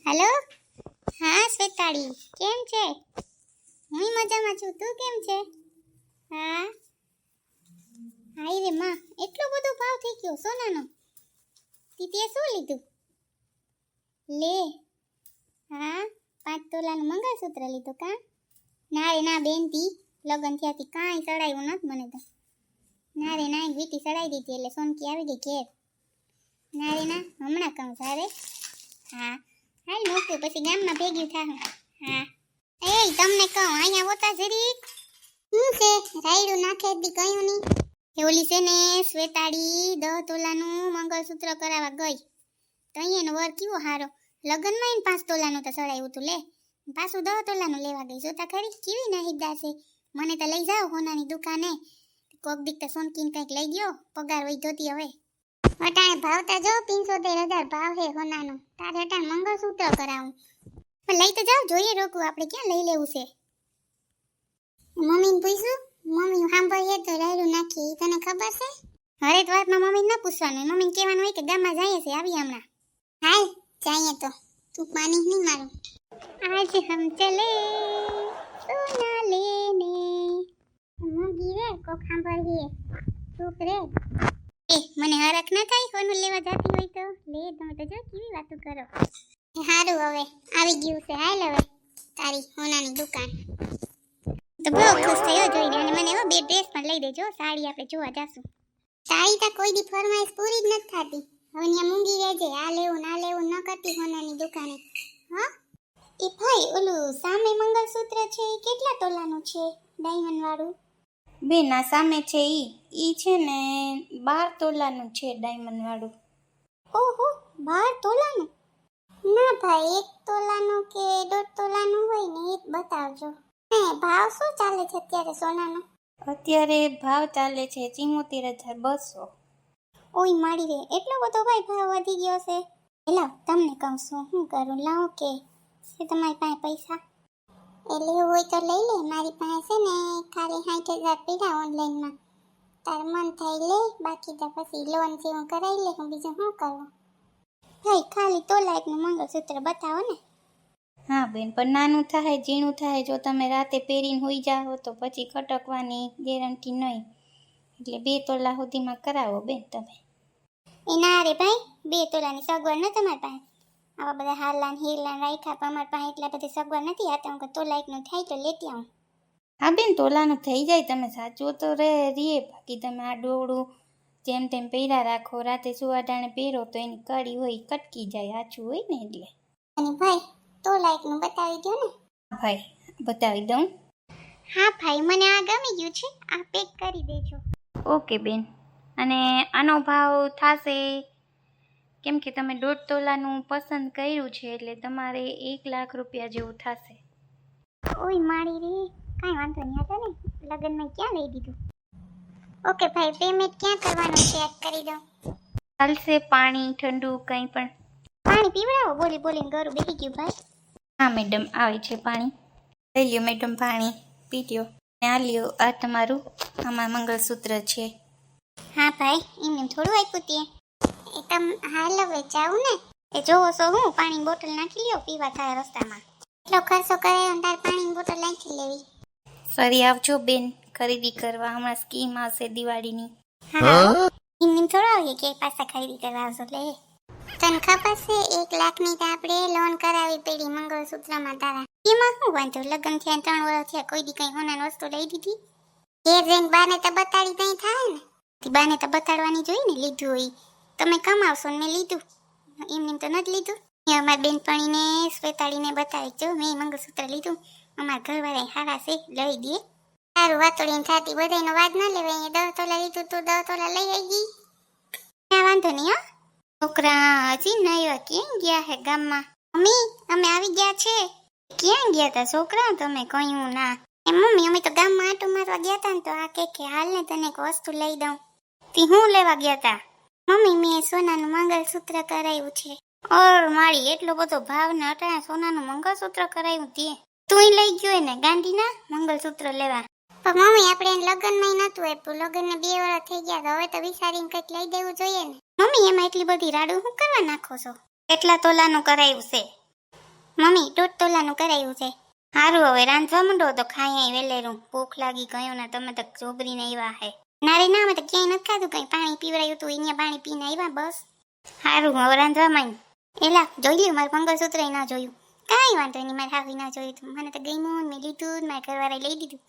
Hello हाँ श्वेताड़ी केम छे હું મજામાં છું તું કેમ છે હા હાય રે માં એટલો બધો ભાવ થઈ ગયો સોનાનો તે શું લીધું લે હા 5 તોલાનું મંગળસૂત્ર લીધું કા ના રે ના બેન તી લગન થયાથી કાંઈ સડાયું નથી મને તો ના રે ના વીટી સડાઈ દીધી એટલે સોનકી આવી ગઈ ઘેર ના રે ના હમણાં કહું સારે હા હાલ મોકું પછી ગામમાં ભેગી થાઉં હા એ તમને કહું અહીંયા હોતા જરીક શું છે રાયડું નાખે દી કયું નહીં એ ઓલી છે ને શ્વેતાડી 10 તોલાનું મંગળસૂત્ર કરાવવા ગઈ તો અહીંયાનો વર કેવો હારો લગનમાં એને 5 તોલાનું તો સડાયું તું લે પાછું 10 તોલાનું લેવા ગઈ જોતા ખરી કેવી નાહિદા છે મને તો લઈ જાઓ હોનાની દુકાને કોક દીક તો સોનકીને કંઈક લઈ ગયો પગાર વઈ જોતી હવે અટાણે ભાવતા જો 75,000 ભાવ હે હોનાનો તારે અટાણે મંગળસૂત્ર કરાવું પણ લઈ તો જાવ જોઈએ રોકું આપણે ક્યાં લઈ લેવું છે મમ્મીને પૂછ્યું મમ્મી સાંભળીએ તો રાયડું નાખીએ તને ખબર છે હરેક વાતમાં મમ્મીને ન પૂછવાનું મમ્મીને કહેવાનું હોય કે ગામમાં જઈએ છે આવી હમણાં હાલ જઈએ તો તું માની નહીં મારું આજ હમ ચલે સોના લેને મોગી રે કોક સાંભળીએ ચૂપ રે એ મને હરખ ના થાય કોનું લેવા જતી હોય તો લે તમે તો જો કેવી વાતો કરો હારું હવે આવી ગયું છે હાલ હવે તારી હોનાની દુકાન તો બહુ ખુશ થયો જોઈને અને મને એવો 2 ડ્રેસ પણ લઈ દેજો સાડી આપણે જોવા જાશું સાડી તો કોઈ દી ફરમાઈશ પૂરી જ નથી થતી હવે ત્યાં મૂંગી રહેજે આ લેવું ના લેવું ન કરતી હોનાની દુકાને હા એ ભાઈ ઓલું સામે મંગળસૂત્ર છે એ કેટલા તોલાનું છે ડાયમંડ વાળું બેન આ સામે છે ઈ છે ને 12 તોલાનું છે ડાયમંડ વાળું ઓહો 12 તોલાનું ના ભાઈ 1 તોલાનું કે 1.5 તોલાનું હોય ને એ જ બતાવજો હે ભાવ શું ચાલે છે અત્યારે સોનાનો અત્યારે ભાવ ચાલે છે 74,200 ઓય માડી રે એટલો બધો ભાઈ ભાવ વધી ગયો છે એલા તમને કહું છું હું કરું લાવો કે છે તમારી પાસે પૈસા એટલે હોય તો લઈ લે મારી પાસે છે ને ખાલી 60,000 પીડા ઓનલાઈનમાં તાર મન થાય લે બાકી તો પછી લોન જેવું કરાવી લે હું બીજું શું કરું ભાઈ ખાલી તોલાકનું મંગળસૂત્ર બતાવો ને હા બેન પણ નાનું થાય ઝીણું થાય જો તમે રાતે પહેરીને હોઈ જાઓ તો પછી ખટકવાની ગેરંટી નહીં એટલે 2 તોલા સુધીમાં કરાવો બેન તમે એ ના રે ભાઈ 2 તોલાની સગવડ ન તમારી પાસે આવા બધા હારલાન હીરલાન રાખ્યા પણ અમારી પાસે એટલા બધી સગવડ નથી આ તો હું તોલાકનું થાય તો લેતી આવું હા બેન તોલાનું થઈ જાય તમે સાચું તો રીએ બાકી તમે આ ડોળું જેમ તેમ પહેરા રાખો રાતે સુવાટાણે પહેરો તો એની કડી હોય કટકી જાય આછું હોય ને એટલે અને ભાઈ તોલાકનું બતાવી દો ને ભાઈ બતાવી દઉં હા ભાઈ મને આ ગમી ગયું છે આ પેક કરી દેજો ઓકે બેન અને આનો ભાવ થશે કેમ કે તમે 1.5 તોલાનું પસંદ કર્યું છે એટલે તમારે 1 લાખ રૂપિયા જેવું થશે ઓય મારી રે કાંઈ વાંધો નહીં હતો ને લગ્નમાં ક્યાં લઈ દીધું ઓકે ભાઈ પેમેન્ટ ક્યાં કરવાનું ચેક કરી દો ચાલશે પાણી ઠંડુ કંઈ પણ પાણી પીવડાવો બોલી બોલીને ગરું બેસી ગયું ભાઈ હા મેડમ આવે છે પાણી લઈ લ્યો મેડમ પાણી પી લ્યો આ લ્યો આ તમારું આમાં મંગળસૂત્ર છે હા ભાઈ એમને થોડું આપ્યું ત્યાં એ તમ હાલ હવે જાવું ને એ જોવો છો હું પાણી બોટલ નાખી લ્યો પીવા થાય રસ્તામાં એટલો ખર્ચો કરાયો તાર પાણીની બોટલ નાખી લેવી ફરી આવજો બેન ખરીદી કરવા હમણાં સ્કીમ આવશે દિવાળીની હા એમને થોડો આવીએ કે પાછા ખરીદી કરવા આવશો લે તને ખબર છે 1 લાખની તો આપણે લોન કરાવી પડી મંગળસૂત્રમાં તારા એમાં શું વાંધો લગ્ન થયા 3 વર્ષ થયા કોઈ દી કઈ હોનાની વસ્તુ લઈ દીધી ઘેર જઈને બાને તો બતાડી કઈ થાય ને બાને તો બતાડવાની જોઈ ને લીધું હોય તમે કમાવશો ને લીધું એમને તો નથી લીધું અમારી બેનપણીને શ્વેતાડીને બતાવી જો મેં મંગળસૂત્ર લીધું અમારા ઘરવાળા હારા છે લઈ દે સારું વાતોડીને થતી બધાનો વાદ ન લેવાય 10 તોલા લીધું તું 10 તોલા લઈ આવી ગઈ ક્યાં વાંધો નહીં હો છોકરા હજી ન આવ્યા ક્યાં ગયા હે ગામમાં મમ્મી અમે આવી ગયા છે ક્યાં ગયા તા છોકરા તમે કહ્યું ના એ મમ્મી અમે તો ગામમાં આટો મારવા ગયા તા ને તો આ કે હાલ ને તને એક વસ્તુ લઈ દઉં તી હું લેવા ગયા તા મમ્મી મેં સોનાનું મંગળસૂત્ર કરાવ્યું છે ઓર મારી એટલો બધો ભાવ ને અટાણે સોનાનું મંગળસૂત્ર કરાવ્યું તે તું લઈ ગયો ને ગાંધીના મંગળસૂત્ર લેવા પણ મમ્મી આપણે લગ્નમાં નતું આપ્યું લગ્નને 2 વર્ષ થઈ ગયા તો હવે તો વિચારીને કંઈક લઈ દેવું જોઈએ ને મમ્મી એમાં એટલી બધી રાડું શું કરવા નાખો છો એટલા તોલાનું કરાવ્યું છે મમ્મી દોઢ તોલાનું કરાયું છે. સારું હવે રાંધવા માંડો તો ખાઈ અહીં વેલેરું. ભૂખ લાગી ગયું ને તમે તો ચોબરીને આવ્યા હે. ના રે ના, અમે તો ક્યાંય નથી ખાધું, કંઈ પાણી પીવડાયું તું અહીંયા પાણી પીને આવ્યા બસ. સારું હવે રાંધવા માંડ. એલા જોઈ લ્યું, મારું મંગળસૂત્ર ના જોયું. કાંઈ વાંધો નહીં, મારે હાવી ના જોયું તું. મને તો ગમ્યું, મેં લીધું, મારા ઘરવાળાએ લઈ દીધું.